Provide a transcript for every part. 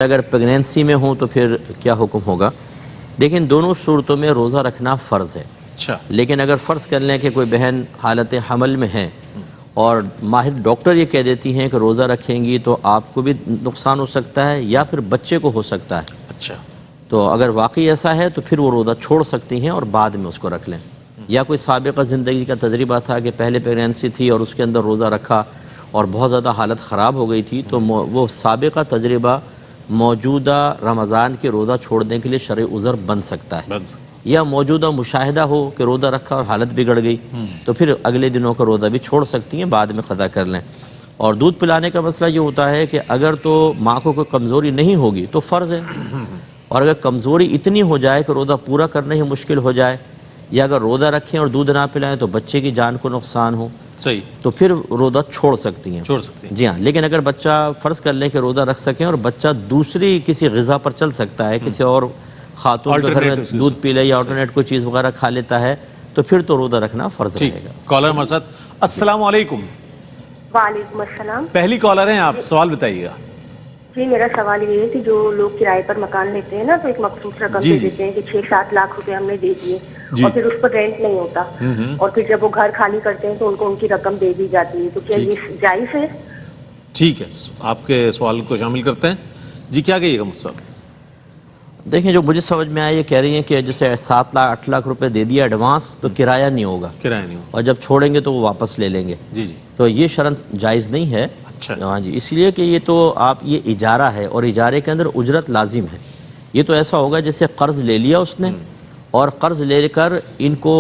اگر پریگنینسی میں ہوں تو پھر کیا حکم ہوگا؟ دیکھیں دونوں صورتوں میں روزہ رکھنا فرض ہے. اچھا. لیکن اگر فرض کر لیں کہ کوئی بہن حالت حمل میں ہے اور ماہر ڈاکٹر یہ کہہ دیتی ہیں کہ روزہ رکھیں گی تو آپ کو بھی نقصان ہو سکتا ہے یا پھر بچے کو ہو سکتا ہے. اچھا. تو اگر واقعی ایسا ہے تو پھر وہ روزہ چھوڑ سکتی ہیں اور بعد میں اس کو رکھ لیں. یا کوئی سابقہ زندگی کا تجربہ تھا کہ پہلے پریگنینسی تھی اور اس کے اندر روزہ رکھا اور بہت زیادہ حالت خراب ہو گئی تھی تو وہ سابقہ تجربہ موجودہ رمضان کے روزہ چھوڑنے کے لیے شرعی عذر بن سکتا ہے. یا موجودہ مشاہدہ ہو کہ روزہ رکھا اور حالت بگڑ گئی تو پھر اگلے دنوں کا روزہ بھی چھوڑ سکتی ہیں، بعد میں قضا کر لیں. اور دودھ پلانے کا مسئلہ یہ ہوتا ہے کہ اگر تو ماں کو کوئی کمزوری نہیں ہوگی تو فرض ہے، اور اگر کمزوری اتنی ہو جائے کہ روزہ پورا کرنا ہی مشکل ہو جائے یا اگر روزہ رکھیں اور دودھ نہ پلائیں تو بچے کی جان کو نقصان ہو صحیح تو پھر روزہ چھوڑ سکتی ہیں. جی ہاں، لیکن اگر بچہ فرض کر لیں کہ روزہ رکھ سکیں اور بچہ دوسری کسی غذا پر چل سکتا ہے، کسی اور خاتون کے گھر میں دودھ پی لے یا آلٹرنیٹ کوئی چیز وغیرہ کھا لیتا ہے تو پھر تو روزہ رکھنا فرض رہے گا. کالر ہمارے ساتھ. السلام علیکم. وعلیکم السلام. پہلی کالر ہیں آپ، سوال بتائیے گا. جی میرا سوال یہ ہے کہ جو لوگ کرائے پر مکان لیتے ہیں نا تو ایک مخصوص رقم دے دیتے ہیں کہ 6-7 لاکھ روپے ہم نے دے دیے اور پھر اس پر رینٹ نہیں ہوتا اور پھر جب وہ گھر خالی کرتے ہیں تو ان کو ان کی رقم دے دی جاتی ہے، تو کیا یہ جائز ہے؟ ٹھیک ہے، آپ کے سوال کو شامل کرتے ہیں. جی کیا کہیے گا مجھ سے؟ دیکھیں جو مجھے سمجھ میں آیا یہ کہہ رہی ہیں کہ جیسے 7 لاکھ 8 لاکھ روپے دے دیا ایڈوانس تو کرایہ نہیں ہوگا، کرایہ نہیں ہوگا اور جب چھوڑیں گے تو وہ واپس لے لیں گے. جی جی. تو یہ شرط جائز نہیں ہے. اچھا. ہاں جی، اس لیے کہ یہ تو آپ یہ اجارہ ہے اور اجارے کے اندر اجرت لازم ہے. یہ تو ایسا ہوگا جیسے قرض لے لیا اس نے اور قرض لے کر ان کو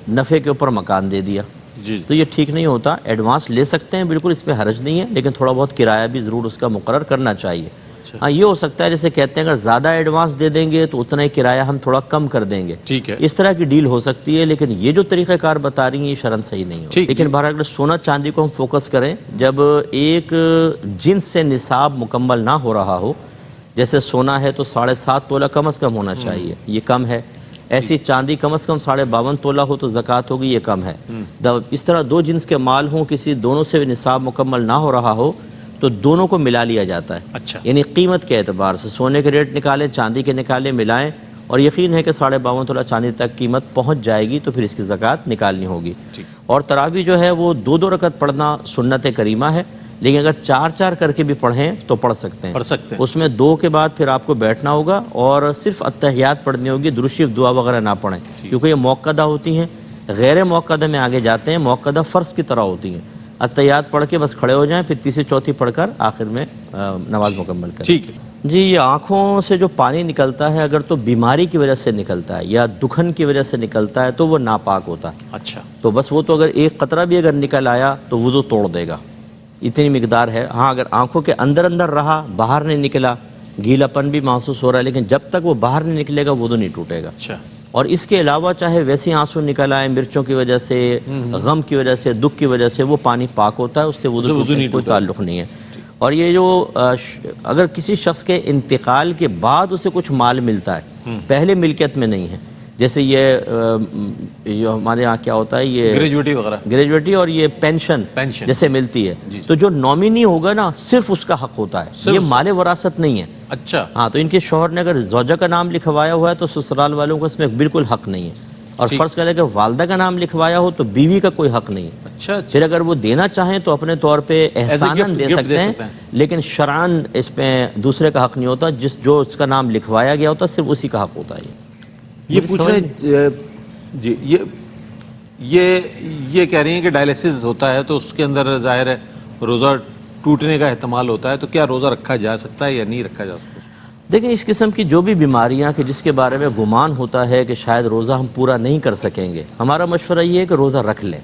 نفع کے اوپر مکان دے دیا. جی. تو یہ ٹھیک نہیں ہوتا. ایڈوانس لے سکتے ہیں بالکل، اس پہ حرج نہیں ہے، لیکن تھوڑا بہت کرایہ بھی ضرور اس کا مقرر کرنا چاہیے. ہاں یہ ہو سکتا ہے جیسے کہتے ہیں اگر زیادہ ایڈوانس دے دیں گے تو اتنا ہی کرایہ ہم تھوڑا کم کر دیں گے. ٹھیک ہے. اس طرح کی ڈیل ہو سکتی ہے، لیکن یہ جو طریقہ کار بتا رہی ہیں یہ شرعاً صحیح نہیں ہے. لیکن بہرحال اگر سونا چاندی کو ہم فوکس کریں، جب ایک جنس سے نصاب مکمل نہ ہو رہا ہو، جیسے سونا ہے تو 7.5 تولہ کم از کم ہونا چاہیے، یہ کم ہے. ایسی چاندی کم از کم 52.5 تولہ ہو تو زکوٰۃ ہوگی، یہ کم ہے. اس طرح دو جنس کے مال ہوں، کسی دونوں سے نصاب مکمل نہ ہو رہا ہو تو دونوں کو ملا لیا جاتا ہے. اچھا. یعنی قیمت کے اعتبار سے سونے کے ریٹ نکالیں، چاندی کے نکالیں، ملائیں، اور یقین ہے کہ 52.5 تولہ چاندی تک قیمت پہنچ جائے گی تو پھر اس کی زکوٰۃ نکالنی ہوگی. اور تراویح جو ہے وہ 2 رکعت پڑھنا سنت کریمہ ہے، لیکن اگر 4 کر کے بھی پڑھیں تو پڑھ سکتے ہیں. اس میں 2 کے بعد پھر آپ کو بیٹھنا ہوگا اور صرف اتحیات پڑھنی ہوگی، درود شریف دعا وغیرہ نہ پڑھیں کیونکہ یہ موقدہ ہوتی ہیں. غیر موقدہ میں آگے جاتے ہیں، موقدہ فرض کی طرح ہوتی ہیں. اتحیات پڑھ کے بس کھڑے ہو جائیں، پھر تیسری چوتھی پڑھ کر آخر میں نماز مکمل کریں. ٹھیک ہے. جی یہ آنکھوں سے جو پانی نکلتا ہے اگر تو بیماری کی وجہ سے نکلتا ہے یا دکھن کی وجہ سے نکلتا ہے تو وہ ناپاک ہوتا ہے. اچھا. تو بس وہ تو اگر ایک قطرہ بھی اگر نکل آیا تو وضو توڑ دے گا، اتنی مقدار ہے. ہاں اگر آنکھوں کے اندر رہا، باہر نہیں نکلا، گیلا پن بھی محسوس ہو رہا ہے، لیکن جب تک وہ باہر نہیں نکلے گا وضو نہیں ٹوٹے گا. اچھا. اور اس کے علاوہ چاہے ویسے آنسو نکل آئے مرچوں کی وجہ سے، غم کی وجہ سے، دکھ کی وجہ سے، وہ پانی پاک ہوتا ہے، اس سے وضو کا کوئی تعلق نہیں ہے. اور یہ جو اگر کسی شخص کے انتقال کے بعد اسے کچھ مال ملتا ہے، پہلے ملکیت میں نہیں ہے، جیسے یہ ہمارے یہاں کیا ہوتا ہے، یہ گریجویٹی اور یہ پینشن جیسے ملتی ہے، تو جو نامینی ہوگا نا صرف اس کا حق ہوتا ہے، یہ مال وراثت نہیں ہے. اچھا. ہاں تو ان کے شوہر نے اگر زوجہ کا نام لکھوایا ہوا ہے تو سسرال والوں کو اس میں بالکل حق نہیں ہے. اور فرض کریں کہ والدہ کا نام لکھوایا ہو تو بیوی کا کوئی حق نہیں ہے. اچھا. پھر اگر وہ دینا چاہیں تو اپنے طور پہ احساناً دے سکتے ہیں، لیکن شرعاً اس میں دوسرے کا حق نہیں ہوتا. جو اس کا نام لکھوایا گیا ہوتا صرف اسی کا حق ہوتا ہے. یہ پوچھ رہے ہیں جی، یہ کہہ رہی ہیں کہ ڈائلیسس ہوتا ہے تو اس کے اندر ظاہر ہے روزہ ٹوٹنے کا احتمال ہوتا ہے، تو کیا روزہ رکھا جا سکتا ہے یا نہیں رکھا جا سکتا؟ دیکھیں اس قسم کی جو بھی بیماریاں کہ جس کے بارے میں گمان ہوتا ہے کہ شاید روزہ ہم پورا نہیں کر سکیں گے، ہمارا مشورہ یہ ہے کہ روزہ رکھ لیں،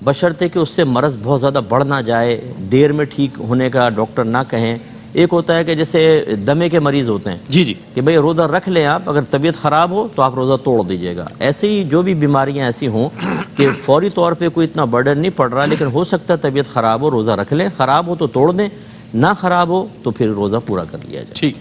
بشرطے کہ اس سے مرض بہت زیادہ بڑھ نہ جائے، دیر میں ٹھیک ہونے کا ڈاکٹر نہ کہیں. ایک ہوتا ہے کہ جیسے دمے کے مریض ہوتے ہیں، جی کہ بھئی روزہ رکھ لیں آپ، اگر طبیعت خراب ہو تو آپ روزہ توڑ دیجیے گا. ایسے ہی جو بھی بیماریاں ایسی ہوں کہ فوری طور پہ کوئی اتنا برڈن نہیں پڑ رہا لیکن ہو سکتا ہے طبیعت خراب ہو، روزہ رکھ لیں. خراب ہو تو توڑ دیں، نہ خراب ہو تو پھر روزہ پورا کر لیا جائے. ٹھیک.